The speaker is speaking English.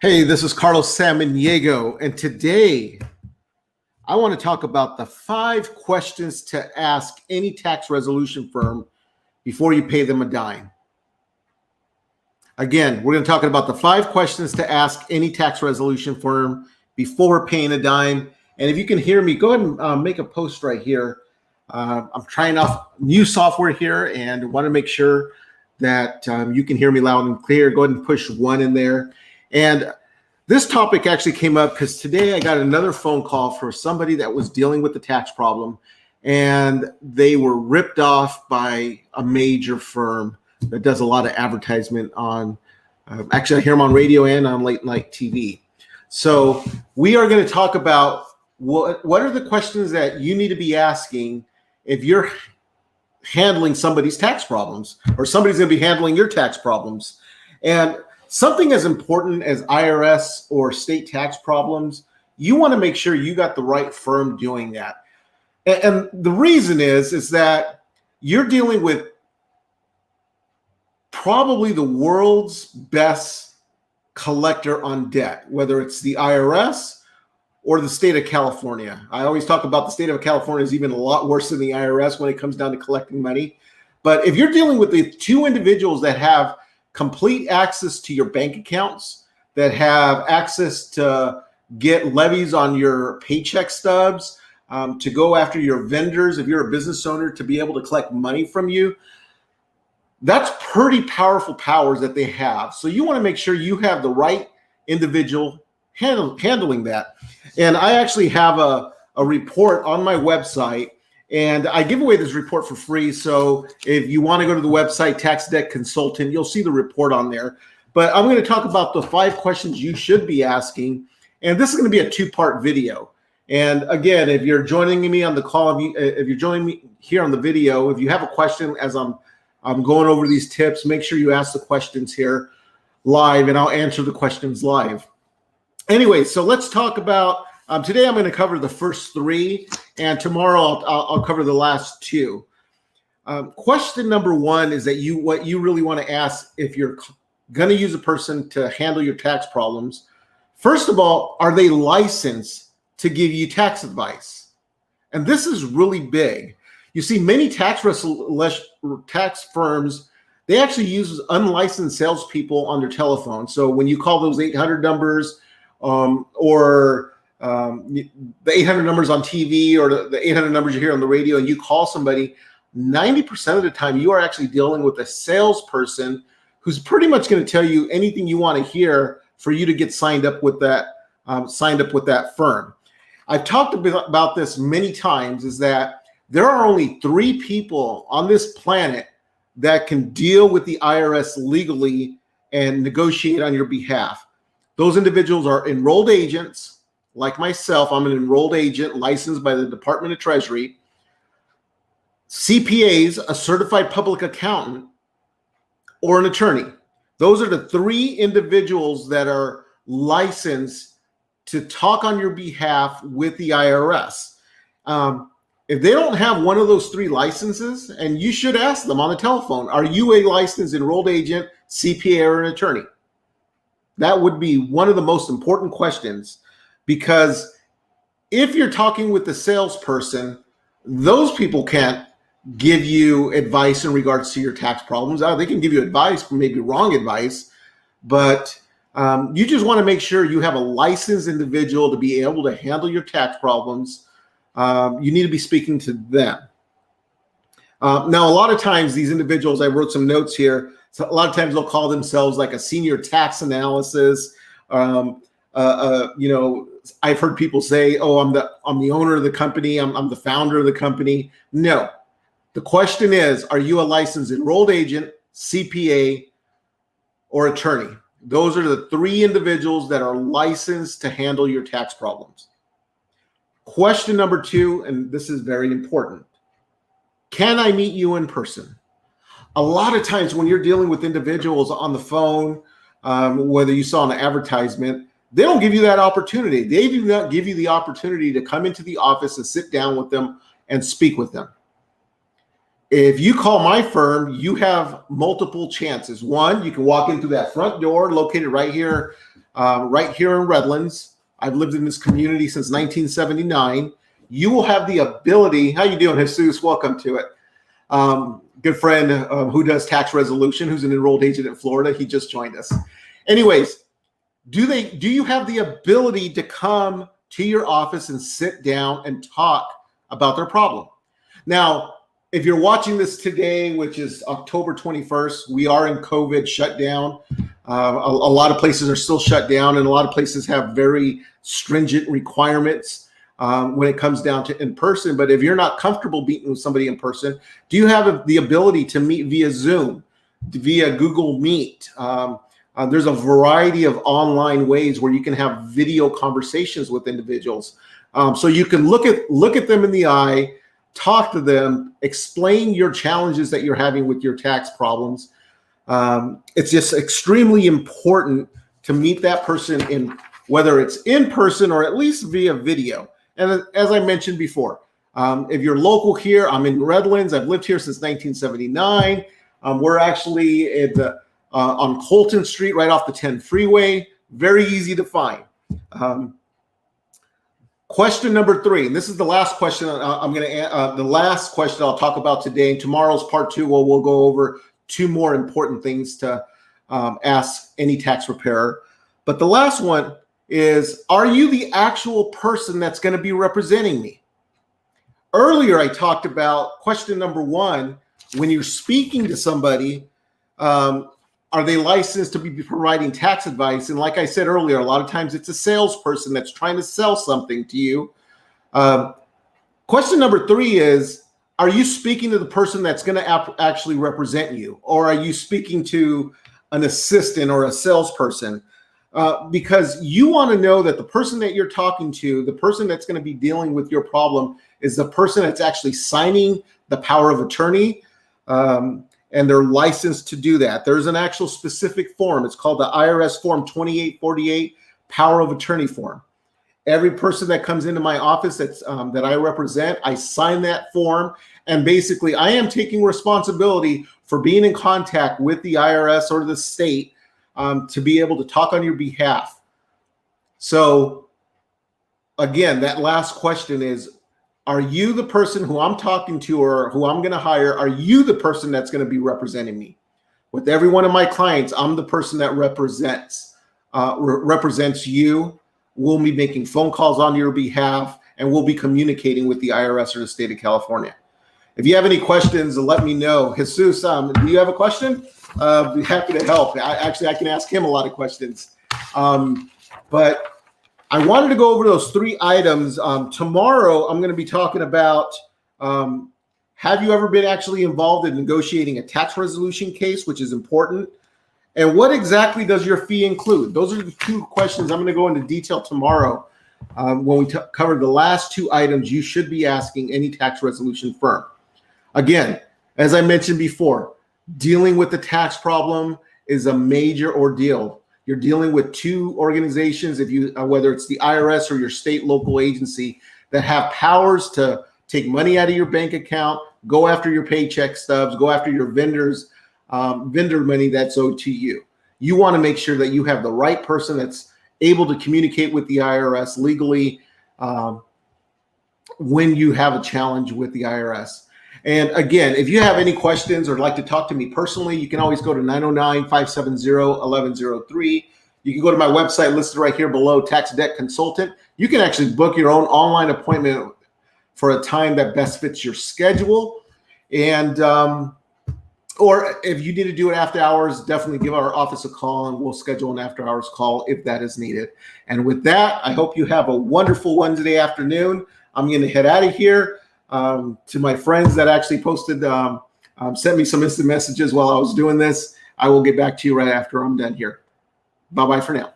Hey, this is Carlos Samaniego, and today I want to talk about the 5 questions to ask any tax resolution firm before you pay them a dime. Again, we're going to talk about the 5 questions to ask any tax resolution firm before paying a dime. And if you can hear me, go ahead and make a post right here. I'm trying out new software here and want to make sure that you can hear me loud and clear. Go ahead and push 1 in there. And this topic actually came up because today I got another phone call for somebody that was dealing with the tax problem, and they were ripped off by a major firm that does a lot of advertisement on, actually I hear them on radio and on late night TV. So we are going to talk about what are the questions that you need to be asking if you're handling somebody's tax problems, or somebody's going to be handling your tax problems. And something as important as IRS or state tax problems, you want to make sure you got the right firm doing that. And the reason is that you're dealing with probably the world's best collector on debt, whether it's the IRS or the state of California. I always talk about the state of California is even a lot worse than the IRS when it comes down to collecting money. But if you're dealing with the 2 individuals that have complete access to your bank accounts, that have access to get levies on your paycheck stubs, to go after your vendors, if you're a business owner, to be able to collect money from you, that's pretty powerful powers that they have. So you want to make sure you have the right individual handling that. And I actually have a report on my website, and I give away this report for free. So if you want to go to the website, Tax Debt Consultant, you'll see the report on there. But I'm going to talk about the 5 questions you should be asking. And this is going to be a 2-part video. And again, if you're joining me on the call, if you're joining me here on the video, if you have a question as I'm going over these tips, make sure you ask the questions here live, and I'll answer the questions live. Anyway, so let's talk about, today I'm going to cover the first 3, and tomorrow I'll cover the last 2. Question number 1 is that what you really want to ask if you're going to use a person to handle your tax problems. First of all, are they licensed to give you tax advice? And this is really big. You see, many tax firms, they actually use unlicensed salespeople on their telephone. So when you call those 800 numbers, or the 800 numbers on TV, or the 800 numbers you hear on the radio, and you call somebody, 90% of the time you are actually dealing with a salesperson who's pretty much going to tell you anything you want to hear for you to get signed up with that firm. I've talked about this many times, is that there are only 3 people on this planet that can deal with the IRS legally and negotiate on your behalf. Those individuals are enrolled agents, like myself. I'm an enrolled agent licensed by the Department of Treasury. CPAs, a certified public accountant, or an attorney. Those are the 3 individuals that are licensed to talk on your behalf with the IRS. If they don't have one of those 3 licenses, and you should ask them on the telephone, are you a licensed enrolled agent, CPA, or an attorney? That would be one of the most important questions, because if you're talking with the salesperson, those people can't give you advice in regards to your tax problems. They can give you advice, maybe wrong advice, but you just want to make sure you have a licensed individual to be able to handle your tax problems. You need to be speaking to them. Now, a lot of times these individuals, I wrote some notes here, so a lot of times they'll call themselves like a senior tax analysis. I've heard people say, "Oh, I'm the owner of the company. I'm the founder of the company." No, the question is, are you a licensed enrolled agent, CPA, or attorney? Those are the 3 individuals that are licensed to handle your tax problems. Question number 2, and this is very important. Can I meet you in person? A lot of times when you're dealing with individuals on the phone, whether you saw an advertisement, they don't give you that opportunity. They do not give you the opportunity to come into the office and sit down with them and speak with them. If you call my firm, you have multiple chances. 1, you can walk in through that front door located right here right here in Redlands. I've lived in this community since 1979. You will have the ability. How you doing, Jesus? Welcome to it. Good friend who does tax resolution, who's an enrolled agent in Florida. He just joined us. Anyways, do you have the ability to come to your office and sit down and talk about their problem? Now, if you're watching this today, which is October 21st, we are in COVID shutdown. A lot of places are still shut down, and a lot of places have very stringent requirements when it comes down to in person. But if you're not comfortable meeting with somebody in person, do you have the ability to meet via Zoom, via Google Meet? There's a variety of online ways where you can have video conversations with individuals. So you can look at them in the eye, talk to them, explain your challenges that you're having with your tax problems. It's just extremely important to meet that person in whether it's in person or at least via video. And as I mentioned before, if you're local here, I'm in Redlands. I've lived here since 1979. We're actually at on Colton Street, right off the 10 freeway. Very easy to find. Question number 3, and this is the last question the last question I'll talk about today. And tomorrow's part 2, where we'll go over 2 more important things to ask any tax preparer. But the last one is, are you the actual person that's going to be representing me? Earlier, I talked about question number 1. When you're speaking to somebody, are they licensed to be providing tax advice? And like I said earlier, a lot of times it's a salesperson that's trying to sell something to you. Question number 3 is, are you speaking to the person that's going to actually represent you? Or are you speaking to an assistant or a salesperson? Because you want to know that the person that you're talking to, the person that's going to be dealing with your problem, is the person that's actually signing the power of attorney. And they're licensed to do that. There's an actual specific form. It's called the IRS Form 2848 Power of Attorney Form. Every person that comes into my office that I represent, I sign that form. And basically, I am taking responsibility for being in contact with the IRS or the state to be able to talk on your behalf. So again, that last question is, are you the person who I'm talking to or who I'm going to hire? Are you the person that's going to be representing me? With every one of my clients, I'm the person that represents you. We'll be making phone calls on your behalf, and we'll be communicating with the IRS or the state of California. If you have any questions, let me know. Jesus, do you have a question? I'd be happy to help. I can ask him a lot of questions. But I wanted to go over those 3 items. Tomorrow, I'm going to be talking about, have you ever been actually involved in negotiating a tax resolution case, which is important? And what exactly does your fee include? Those are the 2 questions I'm going to go into detail tomorrow when we cover the last 2 items you should be asking any tax resolution firm. Again, as I mentioned before, dealing with the tax problem is a major ordeal. You're dealing with 2 organizations, whether it's the IRS or your state local agency, that have powers to take money out of your bank account, go after your paycheck stubs, go after your vendor money that's owed to you. You want to make sure that you have the right person that's able to communicate with the IRS legally when you have a challenge with the IRS. And again, if you have any questions or like to talk to me personally, you can always go to 909-570-1103. You can go to my website listed right here below, Tax Debt Consultant. You can actually book your own online appointment for a time that best fits your schedule. And or if you need to do it after hours, definitely give our office a call and we'll schedule an after hours call if that is needed. And with that, I hope you have a wonderful Wednesday afternoon. I'm going to head out of here. To my friends that actually posted, sent me some instant messages while I was doing this. I will get back to you right after I'm done here. Bye-bye for now.